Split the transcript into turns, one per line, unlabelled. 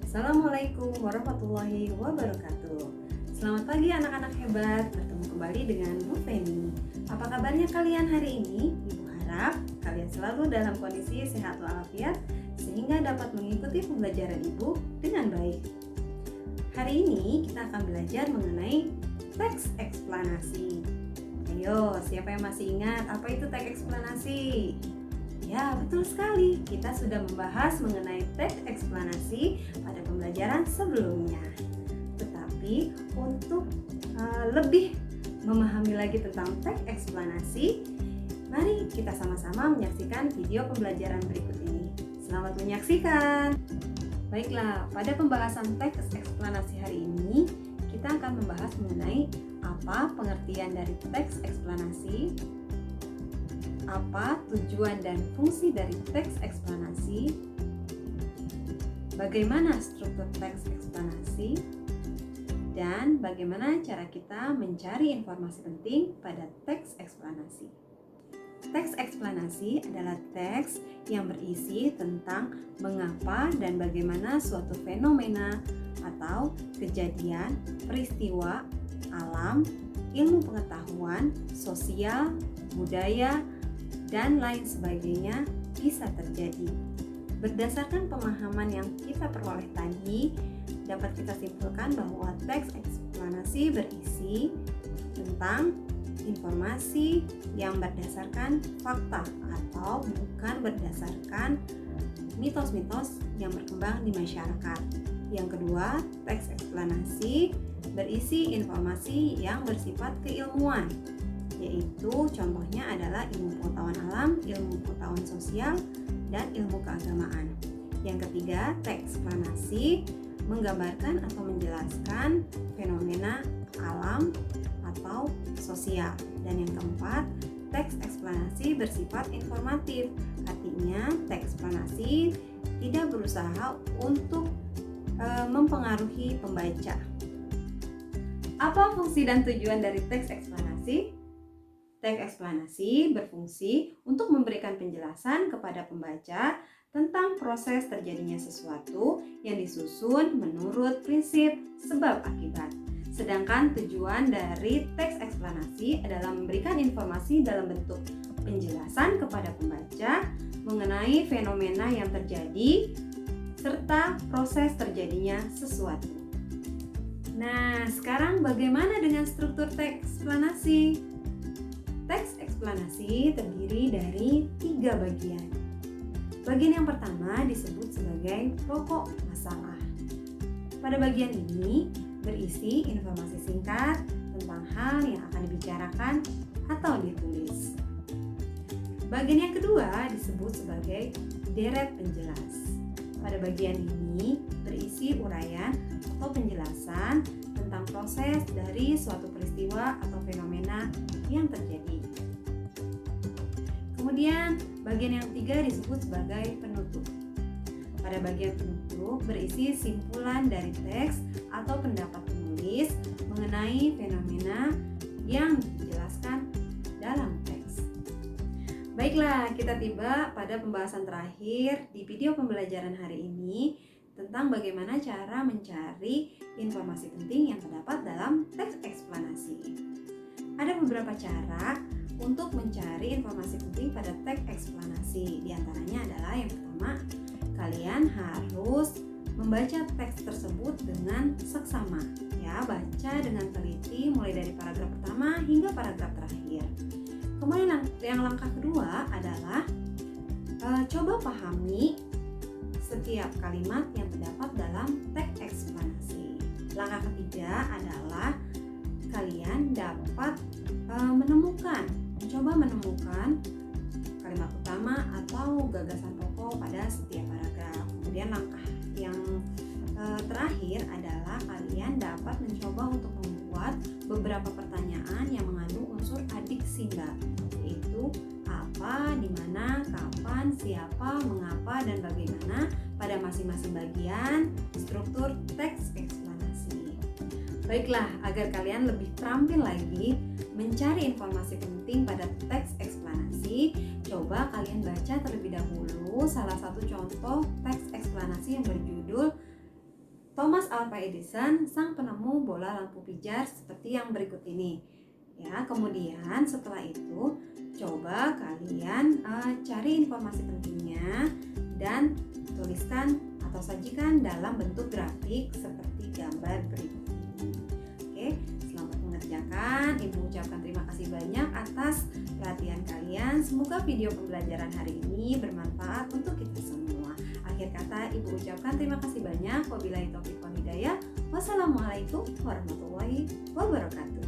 Assalamualaikum warahmatullahi wabarakatuh. Selamat pagi anak-anak hebat, bertemu kembali dengan Bu Feni. Apa kabarnya kalian hari ini? Ibu harap kalian selalu dalam kondisi sehat walafiat sehingga dapat mengikuti pembelajaran Ibu dengan baik. Hari ini kita akan belajar mengenai teks eksplanasi. Ayo, siapa yang masih ingat apa itu teks eksplanasi? Ya, betul sekali. Kita sudah membahas mengenai teks eksplanasi pada pembelajaran sebelumnya. Tetapi untuk lebih memahami lagi tentang teks eksplanasi, mari kita sama-sama menyaksikan video pembelajaran berikut ini. Selamat menyaksikan. Baiklah, pada pembahasan teks eksplanasi hari ini, kita akan membahas mengenai apa pengertian dari teks eksplanasi, apa tujuan dan fungsi dari teks eksplanasi, bagaimana struktur teks eksplanasi, dan bagaimana cara kita mencari informasi penting pada teks eksplanasi. Teks eksplanasi adalah teks yang berisi tentang mengapa dan bagaimana suatu fenomena atau kejadian, peristiwa, alam, ilmu pengetahuan, sosial, budaya, dan lain sebagainya bisa terjadi. Berdasarkan pemahaman yang kita peroleh tadi, dapat kita simpulkan bahwa teks eksplanasi berisi tentang informasi yang berdasarkan fakta atau bukan berdasarkan mitos-mitos yang berkembang di masyarakat. Yang kedua, teks eksplanasi berisi informasi yang bersifat keilmuan, yaitu contohnya adalah ilmu pengetahuan alam, ilmu pengetahuan sosial, dan ilmu keagamaan. Yang ketiga, teks eksplanasi menggambarkan atau menjelaskan fenomena alam atau sosial. Dan yang keempat, teks eksplanasi bersifat informatif. Artinya, teks eksplanasi tidak berusaha untuk mempengaruhi pembaca. Apa fungsi dan tujuan dari teks eksplanasi? Teks eksplanasi berfungsi untuk memberikan penjelasan kepada pembaca tentang proses terjadinya sesuatu yang disusun menurut prinsip sebab akibat. Sedangkan tujuan dari teks eksplanasi adalah memberikan informasi dalam bentuk penjelasan kepada pembaca mengenai fenomena yang terjadi serta proses terjadinya sesuatu. Nah, sekarang bagaimana dengan struktur teks eksplanasi? Teks eksplanasi terdiri dari 3 bagian. Bagian yang pertama disebut sebagai pokok masalah. Pada bagian ini berisi informasi singkat tentang hal yang akan dibicarakan atau ditulis. Bagian yang kedua disebut sebagai deret penjelas. Pada bagian ini berisi uraian atau penjelasan tentang proses dari suatu peristiwa atau fenomena yang terjadi. Kemudian bagian yang ketiga disebut sebagai penutup. Pada bagian penutup berisi simpulan dari teks atau pendapat penulis mengenai fenomena yang dijelaskan dalam teks. Baiklah, kita tiba pada pembahasan terakhir di video pembelajaran hari ini tentang bagaimana cara mencari informasi penting yang terdapat dalam teks eksplanasi. Ada beberapa cara untuk mencari informasi penting pada teks eksplanasi. Di antaranya adalah yang pertama, kalian harus membaca teks tersebut dengan seksama. Ya, baca dengan teliti mulai dari paragraf pertama hingga paragraf terakhir. Kemudian yang langkah kedua adalah coba pahami setiap kalimat yang terdapat dalam teks eksplanasi. Langkah ketiga adalah kalian dapat mencoba menemukan kalimat utama atau gagasan pokok pada setiap paragraf. Kemudian langkah yang terakhir adalah kalian dapat mencoba untuk membuat beberapa pertanyaan yang mengandung unsur adiksi, yaitu apa, di mana, kapan, siapa, mengapa, dan bagaimana pada masing-masing bagian struktur teks eksplanasi. Baiklah, agar kalian lebih terampil lagi mencari informasi penting pada teks eksplanasi, coba kalian baca terlebih dahulu salah satu contoh teks eksplanasi yang berjudul Thomas Alva Edison, sang penemu bola lampu pijar seperti yang berikut ini. Ya, kemudian setelah itu coba kalian cari informasi pentingnya dan tuliskan atau sajikan dalam bentuk grafik seperti gambar berikut ini. Oke, selamat mengerjakan. Ibu ucapkan terima kasih banyak atas perhatian kalian. Semoga video pembelajaran hari ini bermanfaat untuk kita semua. Akhir kata, Ibu ucapkan terima kasih banyak. Wabillahi taufiq wal hidayah. Wassalamualaikum warahmatullahi wabarakatuh.